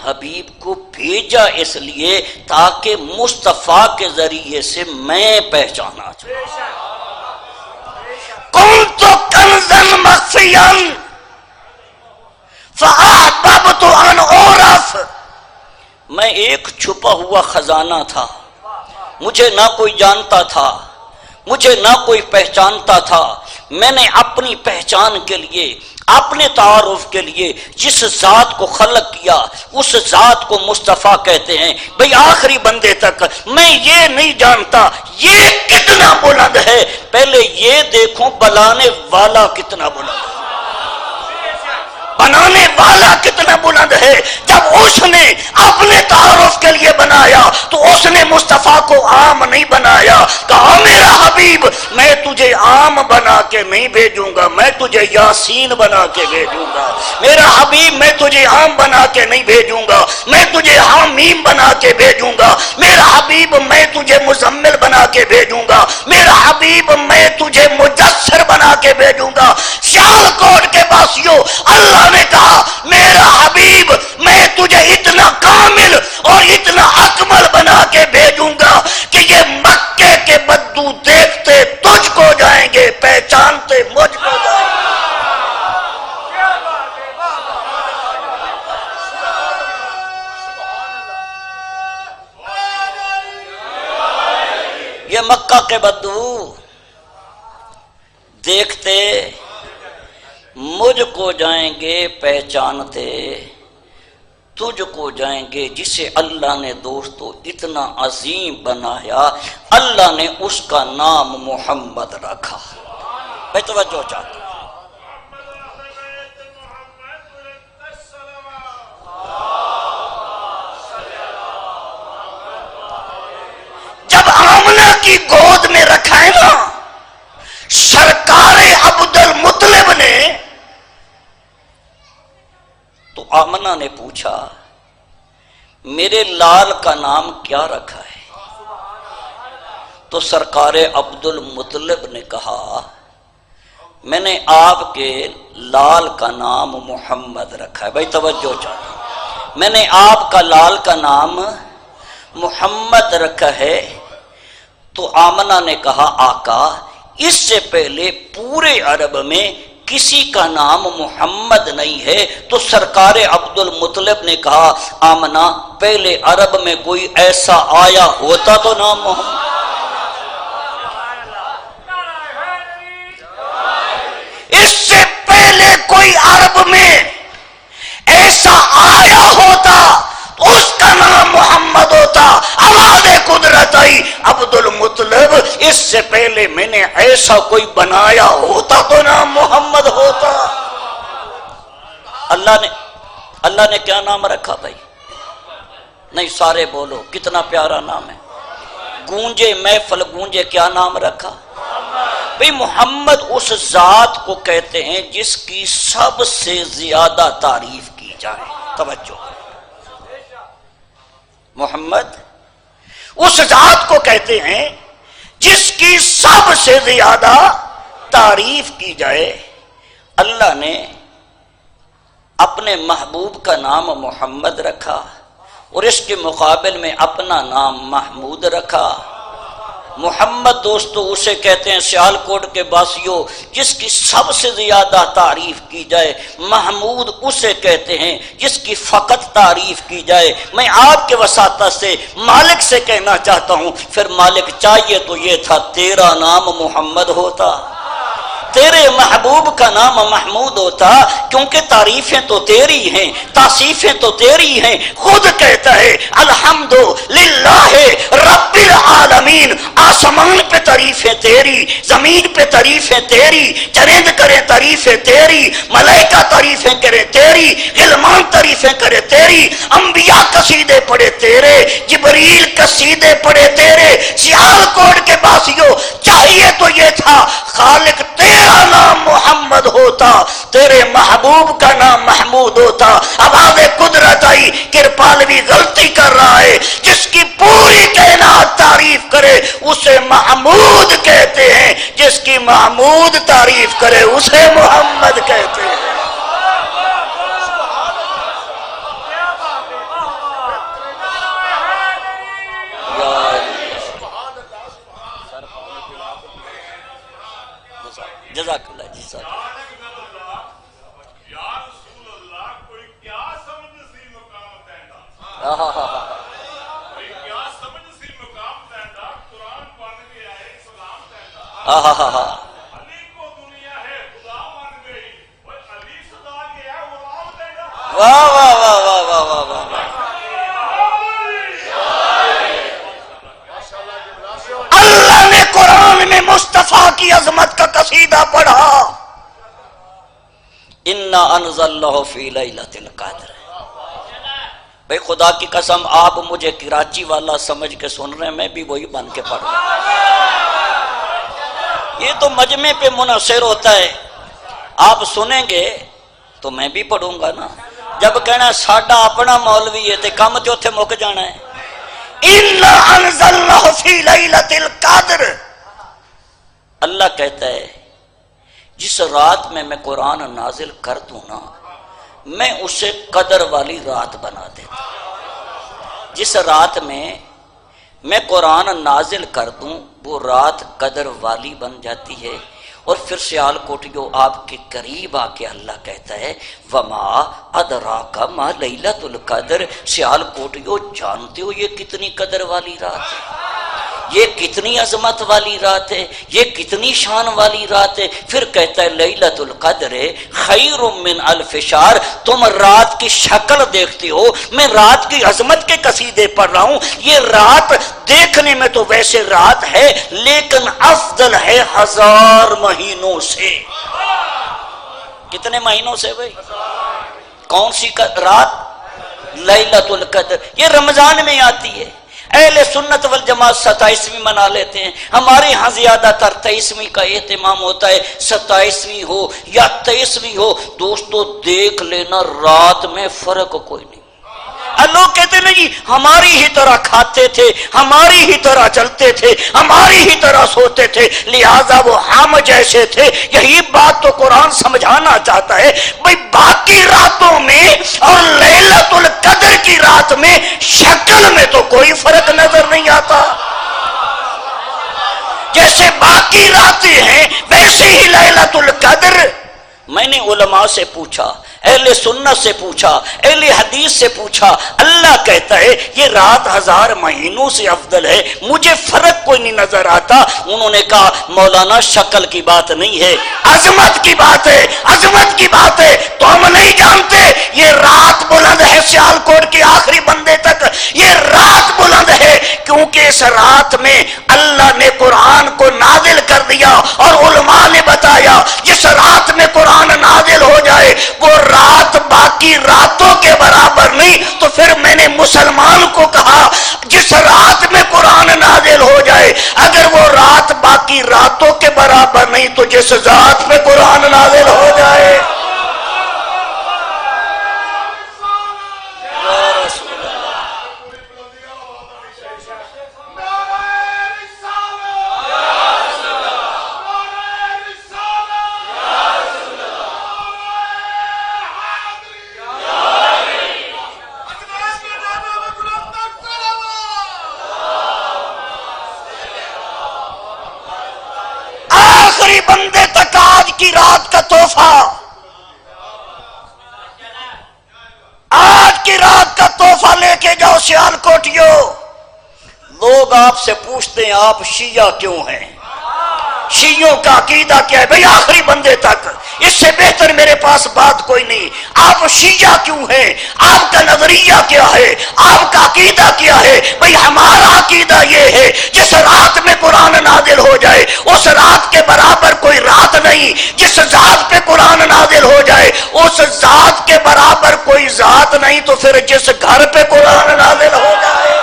حبیب کو بھیجا اس لیے تاکہ مصطفیٰ کے ذریعے سے میں پہچانا جاؤں۔ کنت کنزا مخفیا فاحببت ان اعرف، میں ایک چھپا ہوا خزانہ تھا، مجھے نہ کوئی جانتا تھا، مجھے نہ کوئی پہچانتا تھا، میں نے اپنی پہچان کے لیے، اپنے تعارف کے لیے جس ذات کو خلق کیا اس ذات کو مصطفیٰ کہتے ہیں۔ بھئی آخری بندے تک میں یہ نہیں جانتا یہ کتنا بلند ہے، پہلے یہ دیکھو بلانے والا کتنا بلند ہے، بنانے والا کتنا بلند ہے۔ جب اس نے اپنے تعارف کے لیے بنایا تو اس نے مصطفیٰ کو عام نہیں بنایا، کہا میرا حبیب میں تجھے عام بنا کے نہیں بھیجوں گا، میں تجھے یاسین بنا کے بھیجوں گا، میرا حبیب میں تجھے عام بنا کے نہیں بھیجوں گا، میں تجھے حامیم بنا کے بھیجوں گا، میرا حبیب میں تجھے مزمل بنا کے بھیجوں گا، میرا حبیب میں تجھے مجسر بنا کے بھیجوں گا۔ سیالکوٹ کے باسیوں، اللہ نے کہا میرا حبیب میں تجھے اتنا کامل اور اتنا اکمل بنا کے بھیجوں گا کہ یہ مکے کے بدو دیکھتے تجھ کو جائیں گے، پہچانتے مجھ کو جائیں گے۔ یہ مکہ کے بدو دیکھتے مجھ کو جائیں گے، پہچانتے تجھ کو جائیں گے۔ جسے اللہ نے دوستو اتنا عظیم بنایا، اللہ نے اس کا نام محمد رکھا۔ میں توجہ چاہتا ہوں، جب آمنہ کی گود میں رکھا ہے نا سرکار عبد المطلب نے، تو آمنہ نے پوچھا میرے لال کا نام کیا رکھا ہے؟ تو سرکار عبد المطلب نے کہا میں نے آپ کے لال کا نام محمد رکھا ہے۔ بھائی توجہ چاہیے، میں نے آپ کا لال کا نام محمد رکھا ہے۔ تو آمنہ نے کہا آقا اس سے پہلے پورے عرب میں کسی کا نام محمد نہیں ہے۔ تو سرکار عبد المطلب نے کہا آمنہ پہلے عرب میں کوئی ایسا آیا ہوتا تو نام محمد، اس سے پہلے کوئی عرب میں ایسا آیا ہوتا اس کا نام محمد ہوتا۔ آواز قدرت آئی عبد المطلب اس سے پہلے میں نے ایسا کوئی بنایا ہوتا تو نام محمد ہوتا۔ اللہ نے کیا نام رکھا بھائی؟ نہیں سارے بولو کتنا پیارا نام ہے، گونجے محفل گونجے، کیا نام رکھا بھئی؟ محمد اس ذات کو کہتے ہیں جس کی سب سے زیادہ تعریف کی جائے۔ توجہ، محمد اس ذات کو کہتے ہیں جس کی سب سے زیادہ تعریف کی جائے۔ اللہ نے اپنے محبوب کا نام محمد رکھا اور اس کے مقابل میں اپنا نام محمود رکھا۔ محمد دوستو اسے کہتے ہیں سیالکوٹ کے باسیوں جس کی سب سے زیادہ تعریف کی جائے، محمود اسے کہتے ہیں جس کی فقط تعریف کی جائے۔ میں آپ کے وساطت سے مالک سے کہنا چاہتا ہوں پھر مالک چاہیے تو یہ تھا تیرا نام محمد ہوتا، تیرے محبوب کا نام محمود ہوتا، کیونکہ تعریفیں تو تیری ہیں، توصیفیں تو تیری ہیں۔ خود کہتا ہے الحمدللہ رب العالمین، آسمان پہ تعریفیں تیری، زمین پہ تعریفیں تیری، چرند کرے تعریفیں تیری، ملائکہ تعریفیں کرے تیری، غلمان تعریفیں کرے تیری، انبیاء قصیدے پڑھے تیرے، جبریل قصیدے پڑھے تیرے۔ سیالکوٹ کے باسیوں چاہیے تو یہ تھا خالق تیرا نام محمد ہوتا، تیرے محبوب کا نام محمود ہوتا۔ آواز قدرت آئی کرپالوی غلطی کر رہا ہے، جس کی پوری کائنات تعریف کرے اسے محمود کہتے ہیں، جس کی محمود تعریف کرے اسے محمد کہتے ہیں۔ واہ واہ واہ واہ واہ واہ واہ واہ۔ اللہ نے قرآن میں مصطفیٰ کی عظمت کا قصیدہ پڑھا، انا انزلناہ فی لیلۃ القدر۔ بھئی خدا کی قسم آپ مجھے کراچی والا سمجھ کے سن رہے ہیں، میں بھی وہی بن کے پڑھ رہا ہوں۔ یہ تو مجمع پہ منحصر ہوتا ہے، آپ سنیں گے تو میں بھی پڑھوں گا نا۔ جب کہنا ساڈا اپنا مولوی ہے تے کم تے اوتھے مک جانا ہے۔ انا انزلناہ فی لیلۃ القدر، اللہ کہتا ہے جس رات میں میں قرآن نازل کر دوں نا، میں اسے قدر والی رات بنا دیتا۔ جس رات میں قرآن نازل کر دوں وہ رات قدر والی بن جاتی ہے۔ اور پھر سیال کوٹیو آپ کے قریب آ کے اللہ کہتا ہے وما ادراک ما لیلۃ القدر، سیال کوٹیو جانتے ہو یہ کتنی قدر والی رات ہے، یہ کتنی عظمت والی رات ہے، یہ کتنی شان والی رات ہے۔ پھر کہتا ہے لیلۃ القدر خیر من الف شہر، تم رات کی شکل دیکھتے ہو، میں رات کی عظمت کے قصیدے پڑھ رہا ہوں۔ یہ رات دیکھنے میں تو ویسے رات ہے لیکن افضل ہے 1000 مہینوں سے۔ کتنے مہینوں سے بھائی؟ کون سی رات؟ لیلۃ القدر۔ یہ رمضان میں آتی ہے۔ اہل سنت والجماعت 27ویں منا لیتے ہیں، ہمارے ہاں زیادہ تر 23ویں کا اہتمام ہوتا ہے، 27ویں ہو یا 23ویں ہو۔ دوستو دیکھ لینا رات میں فرق کوئی نہیں۔ لوگ کہتے نہیں ہماری ہی طرح کھاتے تھے، ہماری ہی طرح چلتے تھے، ہماری ہی طرح سوتے تھے، لہذا وہ ہم جیسے تھے۔ یہی بات تو قرآن سمجھانا چاہتا ہے۔ بھئی باقی راتوں میں اور لیلۃ القدر کی رات میں شکل میں تو کوئی فرق نظر نہیں آتا۔ جیسے باقی راتیں ہیں ویسے ہی لیلۃ القدر۔ میں نے علماء سے پوچھا، اہل سنت سے پوچھا، اہل حدیث سے پوچھا، اللہ کہتا ہے یہ رات 1000 مہینوں سے افضل ہے، مجھے فرق کوئی نہیں نظر آتا۔ انہوں نے کہا مولانا شکل کی بات نہیں ہے، عظمت کی بات ہے، عظمت کی بات ہے۔ تو ہم نہیں جانتے یہ رات بلند ہے سیال کوٹ کے آخری بندے تک، یہ رات بلند ہے کیونکہ اس رات میں اللہ نے قرآن کو نازل کر دیا، اور علماء نے بتایا جس رات میں قرآن نازل ہو جائے وہ رات باقی راتوں کے برابر نہیں۔ تو پھر میں نے مسلمان کو کہا جس رات میں قرآن نازل ہو جائے اگر وہ رات باقی راتوں کے برابر نہیں تو جس ذات پہ قرآن نازل ہو جائے۔ بندے تک آج کی رات کا تحفہ، آج کی رات کا تحفہ لے کے جاؤ سیال کوٹیو۔ لوگ آپ سے پوچھتے ہیں آپ شیعہ کیوں ہیں، شیعوں کا عقیدہ کیا ہے؟ بھئی آخری بندے تک، اس سے بہتر میرے پاس بات کوئی نہیں۔ آپ شیعہ کیوں ہیں، آپ کا نظریہ کیا ہے، آپ کا عقیدہ کیا ہے؟ بھئی ہمارا عقیدہ یہ ہے جس رات میں قرآن نازل ہو جائے اس رات کے برابر کوئی رات نہیں، جس ذات پہ قرآن نازل ہو جائے اس ذات کے برابر کوئی ذات نہیں، تو پھر جس گھر پہ قرآن نازل ہو جائے۔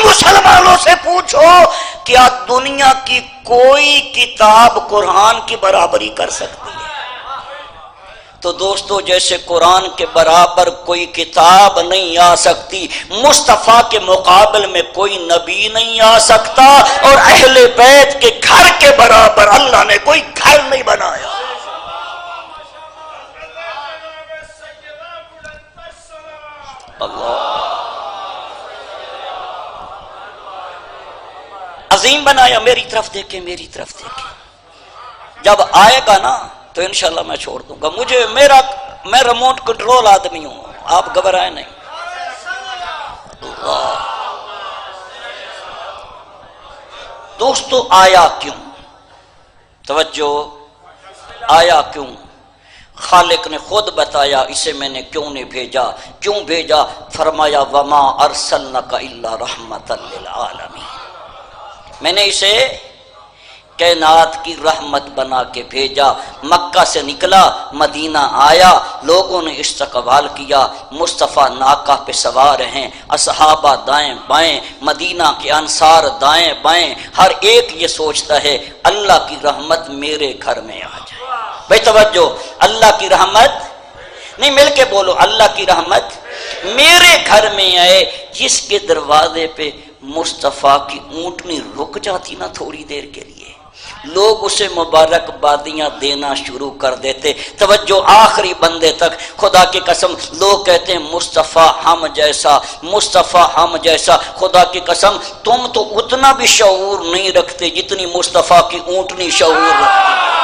مسلمانوں سے پوچھو کیا دنیا کی کوئی کتاب قرآن کی برابری کر سکتی ہے؟ تو دوستو جیسے قرآن کے برابر کوئی کتاب نہیں آ سکتی، مصطفیٰ کے مقابل میں کوئی نبی نہیں آ سکتا، اور اہل بیت کے گھر کے برابر اللہ نے کوئی گھر نہیں بنایا۔ اللہ عظیم بنایا، میری طرف دیکھے میری طرف دیکھے. جب آئے گا نا تو انشاءاللہ میں چھوڑ دوں گا. میں ریموٹ کنٹرول آدمی ہوں، آپ گھبرائیں نہیں. اللہ. دوستو آیا کیوں؟ توجہ، آیا کیوں؟ خالق نے خود بتایا اسے میں نے کیوں نہیں بھیجا. کیوں بھیجا؟ فرمایا وما ارسلنک الا رحمتا للعالمین. میں نے اسے کائنات کی رحمت بنا کے بھیجا. مکہ سے نکلا، مدینہ آیا، لوگوں نے استقبال کیا. مصطفیٰ ناقہ پہ سوار ہیں، اصحابہ دائیں بائیں، مدینہ کے انصار دائیں بائیں. ہر ایک یہ سوچتا ہے اللہ کی رحمت میرے گھر میں آ جائے. بھائی توجہ، اللہ کی رحمت نہیں، مل کے بولو، اللہ کی رحمت میرے گھر میں آئے. جس کے دروازے پہ مصطفیٰ کی اونٹنی رک جاتی نا تھوڑی دیر کے لیے، لوگ اسے مبارکبادیاں دینا شروع کر دیتے. توجہ، آخری بندے تک. خدا کی قسم لوگ کہتے ہیں مصطفیٰ ہم جیسا، مصطفیٰ ہم جیسا. خدا کی قسم تم تو اتنا بھی شعور نہیں رکھتے جتنی مصطفیٰ کی اونٹنی شعور رکھتی.